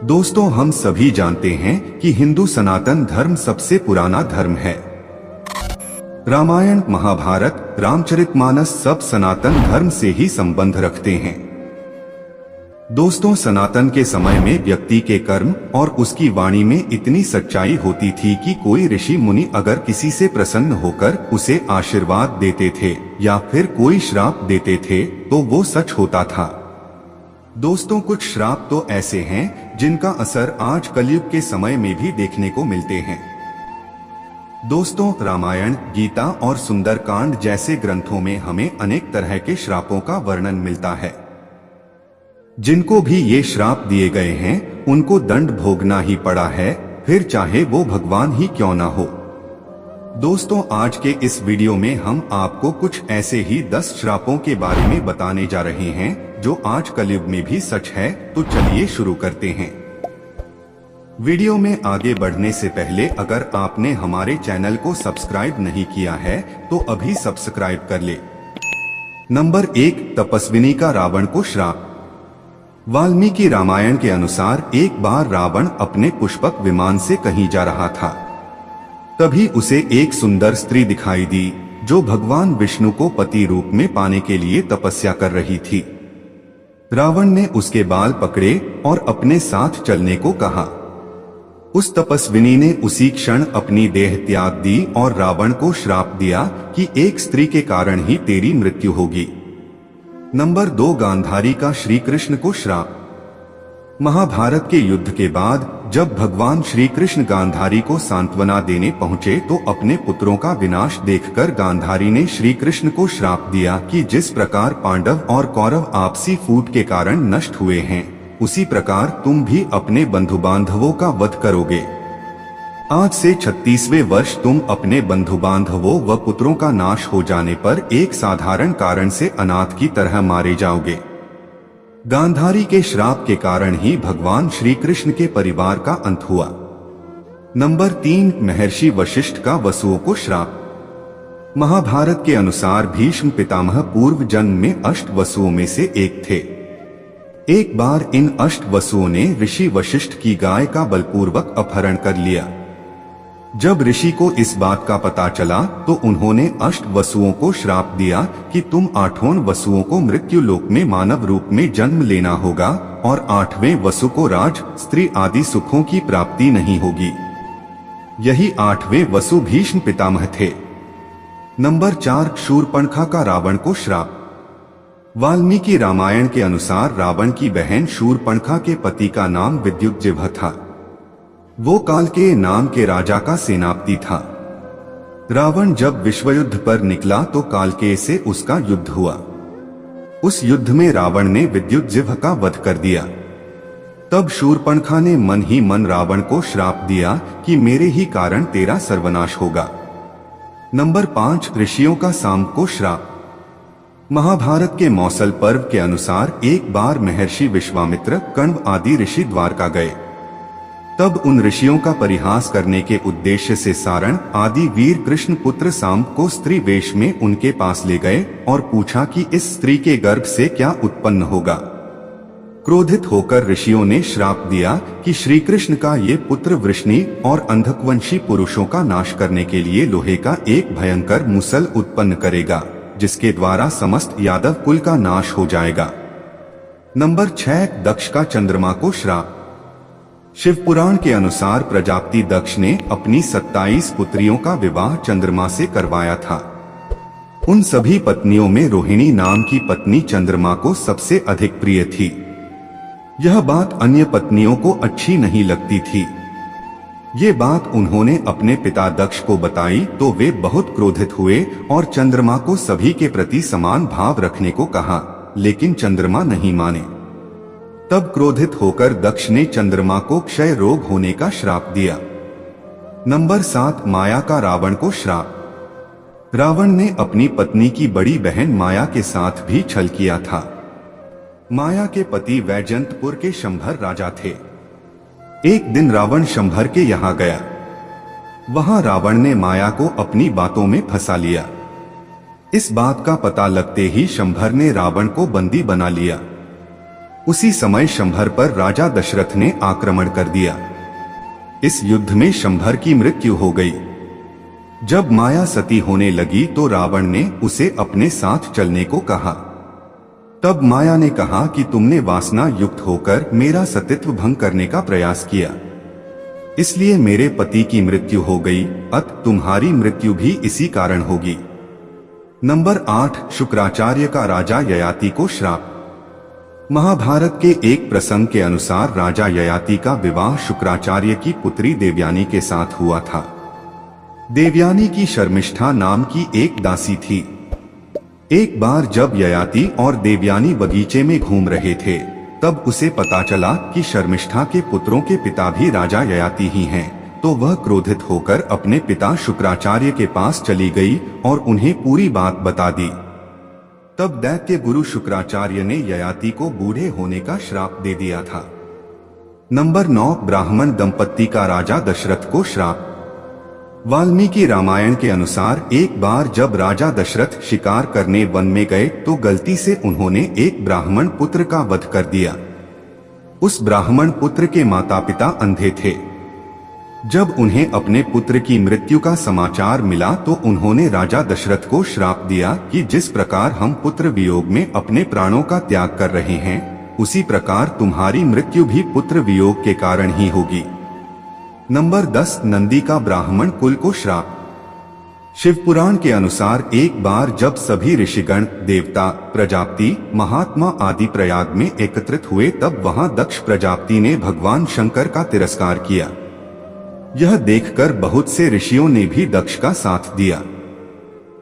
दोस्तों, हम सभी जानते हैं कि हिंदू सनातन धर्म सबसे पुराना धर्म है। रामायण, महाभारत, रामचरितमानस सब सनातन धर्म से ही संबंध रखते हैं। दोस्तों, सनातन के समय में व्यक्ति के कर्म और उसकी वाणी में इतनी सच्चाई होती थी कि कोई ऋषि मुनि अगर किसी से प्रसन्न होकर उसे आशीर्वाद देते थे या फिर कोई श्राप देते थे तो वो सच होता था। दोस्तों, कुछ श्राप तो ऐसे हैं जिनका असर आज कलयुग के समय में भी देखने को मिलते हैं। दोस्तों, रामायण, गीता और सुंदरकांड जैसे ग्रंथों में हमें अनेक तरह के श्रापों का वर्णन मिलता है। जिनको भी ये श्राप दिए गए हैं उनको दंड भोगना ही पड़ा है, फिर चाहे वो भगवान ही क्यों ना हो। दोस्तों, आज के इस वीडियो में हम आपको कुछ ऐसे ही 10 श्रापों के बारे में बताने जा रहे हैं जो आज कलयुग में भी सच है। तो चलिए शुरू करते हैं। वीडियो में आगे बढ़ने से पहले अगर आपने हमारे चैनल को सब्सक्राइब नहीं किया है तो अभी सब्सक्राइब कर ले। नंबर 1, तपस्विनी का रावण को श्राप। वाल्मीकि रामायण के अनुसार एक बार रावण अपने पुष्पक विमान से कहीं जा रहा था। तभी उसे एक सुंदर स्त्री दिखाई दी जो भगवान विष्णु को पति रूप में पाने के लिए तपस्या कर रही थी। रावण ने उसके बाल पकड़े और अपने साथ चलने को कहा। उस तपस्विनी ने उसी क्षण अपनी देह त्याग दी और रावण को श्राप दिया कि एक स्त्री के कारण ही तेरी मृत्यु होगी। नंबर 2, गांधारी का श्री कृष्ण को श्राप। महाभारत के युद्ध के बाद जब भगवान श्री कृष्ण गांधारी को सांत्वना देने पहुंचे तो अपने पुत्रों का विनाश देखकर गांधारी ने श्री कृष्ण को श्राप दिया कि जिस प्रकार पांडव और कौरव आपसी फूट के कारण नष्ट हुए हैं, उसी प्रकार तुम भी अपने बंधु बांधवों का वध करोगे। आज से 36वें वर्ष तुम अपने बंधु बांधवों व पुत्रों का नाश हो जाने पर एक साधारण कारण से अनाथ की तरह मारे जाओगे। गांधारी के श्राप के कारण ही भगवान श्री कृष्ण के परिवार का अंत हुआ। नंबर 3, महर्षि वशिष्ठ का वसुओं को श्राप। महाभारत के अनुसार भीष्म पितामह पूर्व जन्म में अष्ट वसुओं में से एक थे। एक बार इन अष्ट वसुओं ने ऋषि वशिष्ठ की गाय का बलपूर्वक अपहरण कर लिया। जब ऋषि को इस बात का पता चला तो उन्होंने अष्ट वसुओं को श्राप दिया कि तुम 8वें वसुओं को मृत्यु लोक में मानव रूप में जन्म लेना होगा और 8वें वसु को राज, स्त्री आदि सुखों की प्राप्ति नहीं होगी। यही 8वें वसु भीष्म पितामह थे। नंबर 4, शूर्पणखा का रावण को श्राप। वाल्मीकि रामायण के अनुसार रावण की बहन शूर्पणखा के पति का नाम विद्युज्जिह्व था। वो कालकेय नाम के राजा का सेनापति था। रावण जब विश्वयुद्ध पर निकला तो कालकेय से उसका युद्ध हुआ। उस युद्ध में रावण ने विद्युज्जिह्व का वध कर दिया। तब शूर्पणखा ने मन ही मन रावण को श्राप दिया कि मेरे ही कारण तेरा सर्वनाश होगा। नंबर 5, ऋषियों का सांब को श्राप। महाभारत के मौसल पर्व के अनुसार एक बार महर्षि विश्वामित्र, कण्व आदि ऋषि द्वारका गए। तब उन ऋषियों का परिहास करने के उद्देश्य से सारण आदि वीर कृष्ण पुत्र सांब को स्त्री वेश में उनके पास ले गए और पूछा कि इस स्त्री के गर्भ से क्या उत्पन्न होगा। क्रोधित होकर ऋषियों ने श्राप दिया कि श्री कृष्ण का ये पुत्र वृष्णि और अंधकवंशी पुरुषों का नाश करने के लिए लोहे का एक भयंकर मुसल उत्पन्न करेगा, जिसके द्वारा समस्त यादव कुल का नाश हो जाएगा। नंबर 6, दक्ष का चंद्रमा को श्राप। शिव पुराण के अनुसार प्रजापति दक्ष ने अपनी 27 पुत्रियों का विवाह चंद्रमा से करवाया था। उन सभी पत्नियों में रोहिणी नाम की पत्नी चंद्रमा को सबसे अधिक प्रिय थी। यह बात अन्य पत्नियों को अच्छी नहीं लगती थी। ये बात उन्होंने अपने पिता दक्ष को बताई तो वे बहुत क्रोधित हुए और चंद्रमा को सभी के प्रति समान भाव रखने को कहा, लेकिन चंद्रमा नहीं माने। तब क्रोधित होकर दक्ष ने चंद्रमा को क्षय रोग होने का श्राप दिया। नंबर 7, माया का रावण को श्राप। रावण ने अपनी पत्नी की बड़ी बहन माया के साथ भी छल किया था। माया के पति वैजयंतपुर के शंभर राजा थे। एक दिन रावण शंभर के यहाँ गया। वहां रावण ने माया को अपनी बातों में फंसा लिया। इस बात का पता लगते ही शंभर ने रावण को बंदी बना लिया। उसी समय शंभर पर राजा दशरथ ने आक्रमण कर दिया। इस युद्ध में शंभर की मृत्यु हो गई। जब माया सती होने लगी तो रावण ने उसे अपने साथ चलने को कहा। तब माया ने कहा कि तुमने वासना युक्त होकर मेरा सतीत्व भंग करने का प्रयास किया, इसलिए मेरे पति की मृत्यु हो गई, अतः तुम्हारी मृत्यु भी इसी कारण होगी। नंबर 8, शुक्राचार्य का राजा ययाति को श्राप। महाभारत के एक प्रसंग के अनुसार राजा ययाति का विवाह शुक्राचार्य की पुत्री देवयानी के साथ हुआ था। देवयानी की शर्मिष्ठा नाम की एक दासी थी। एक बार जब ययाति और देवयानी बगीचे में घूम रहे थे, तब उसे पता चला कि शर्मिष्ठा के पुत्रों के पिता भी राजा ययाति ही हैं, तो वह क्रोधित होकर अपने पिता शुक्राचार्य के पास चली गई और उन्हें पूरी बात बता दी। तब दैत्य गुरु शुक्राचार्य ने ययाति को बूढ़े होने का श्राप दे दिया था। नंबर 9, ब्राह्मण दंपत्ति का राजा दशरथ को श्राप। वाल्मीकि रामायण के अनुसार एक बार जब राजा दशरथ शिकार करने वन में गए तो गलती से उन्होंने एक ब्राह्मण पुत्र का वध कर दिया। उस ब्राह्मण पुत्र के माता पिता अंधे थे। जब उन्हें अपने पुत्र की मृत्यु का समाचार मिला तो उन्होंने राजा दशरथ को श्राप दिया कि जिस प्रकार हम पुत्र वियोग में अपने प्राणों का त्याग कर रहे हैं, उसी प्रकार तुम्हारी मृत्यु भी पुत्र वियोग के कारण ही होगी। नंबर 10, नंदी का ब्राह्मण कुल को श्राप। शिव पुराण के अनुसार एक बार जब सभी ऋषिगण, देवता, प्रजापति, महात्मा आदि प्रयाग में एकत्रित हुए, तब वहां दक्ष प्रजापति ने भगवान शंकर का तिरस्कार किया। यह देखकर बहुत से ऋषियों ने भी दक्ष का साथ दिया।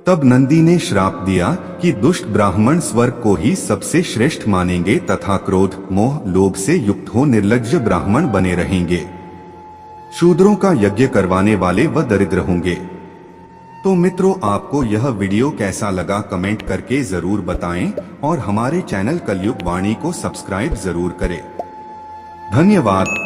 तब नंदी ने श्राप दिया कि दुष्ट ब्राह्मण स्वर्ग को ही सबसे श्रेष्ठ मानेंगे तथा क्रोध, मोह, लोभ से युक्त हो निर्लज्ज ब्राह्मण बने रहेंगे। शूद्रों का यज्ञ करवाने वाले व दरिद्र होंगे। तो मित्रों, आपको यह वीडियो कैसा लगा कमेंट करके जरूर बताएं और हमारे चैनल कलयुग वाणी को सब्सक्राइब जरूर करें। धन्यवाद।